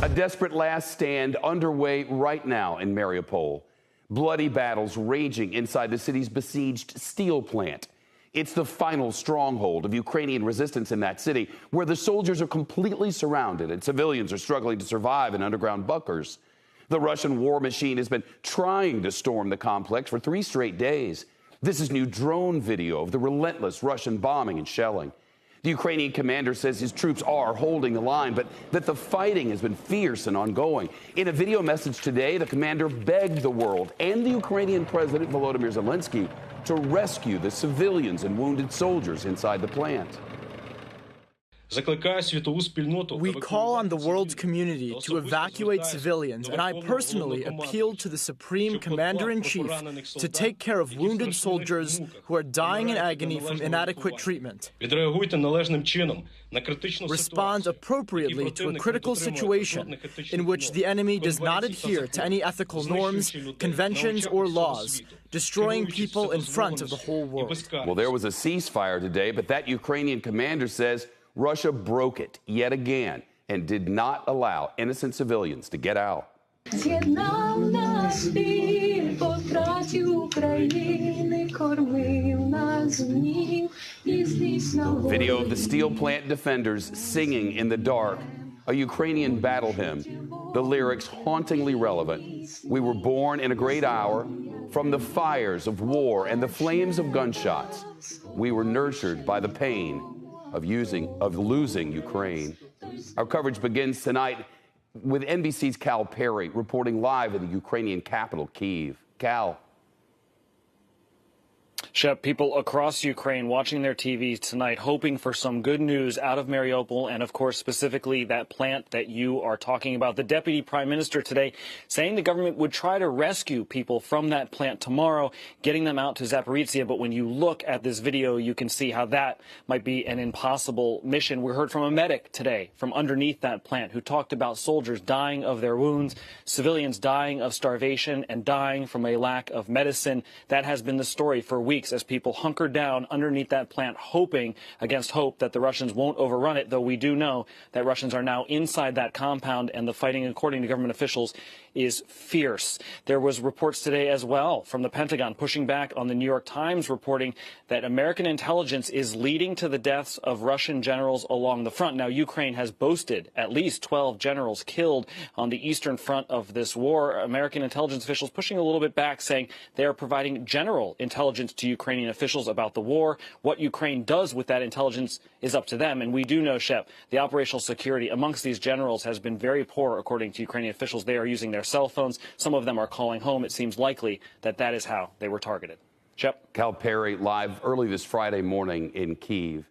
A desperate last stand underway right now in Mariupol. Bloody battles raging inside the city's besieged steel plant. It's the final stronghold of Ukrainian resistance in that city, where the soldiers are completely surrounded and civilians are struggling to survive in underground bunkers. The Russian war machine has been trying to storm the complex for 3 straight days. This is new drone video of the relentless Russian bombing and shelling. The Ukrainian commander says his troops are holding the line, but that the fighting has been fierce and ongoing. In a video message today, the commander begged the world and the Ukrainian President Volodymyr Zelensky to rescue the civilians and wounded soldiers inside the plant. We call on the world's community to evacuate civilians, and I personally appealed to the Supreme Commander-in-Chief to take care of wounded soldiers who are dying in agony from inadequate treatment. Respond appropriately to a critical situation in which the enemy does not adhere to any ethical norms, conventions, or laws, destroying people in front of the whole world. Well, there was a ceasefire today, but that Ukrainian commander says Russia broke it yet again and did not allow innocent civilians to get out. Video of the steel plant defenders singing in the dark a Ukrainian battle hymn. The lyrics hauntingly relevant. We were born in a great hour from the fires of war and the flames of gunshots. We were nurtured by the pain of losing Ukraine. Our coverage begins tonight with NBC's Cal Perry reporting live in the Ukrainian capital, Kyiv. Cal. Shep, people across Ukraine watching their TVs tonight, hoping for some good news out of Mariupol and, of course, specifically that plant that you are talking about. The deputy prime minister today saying the government would try to rescue people from that plant tomorrow, getting them out to Zaporizhia. But when you look at this video, you can see how that might be an impossible mission. We heard from a medic today from underneath that plant who talked about soldiers dying of their wounds, civilians dying of starvation and dying from a lack of medicine. That has been the story for weeks, as people hunker down underneath that plant, hoping against hope that the Russians won't overrun it, though we do know that Russians are now inside that compound and the fighting, according to government officials, is fierce. There was reports today as well from the Pentagon pushing back on the New York Times, reporting that American intelligence is leading to the deaths of Russian generals along the front. Now, Ukraine has boasted at least 12 generals killed on the eastern front of this war. American intelligence officials pushing a little bit back, saying they are providing general intelligence to Ukrainian officials about the war. What Ukraine does with that intelligence is up to them. And we do know, Shep, the operational security amongst these generals has been very poor, according to Ukrainian officials. They are using their cell phones. Some of them are calling home. It seems likely that that is how they were targeted. Shep. Cal Perry live early this Friday morning in Kyiv.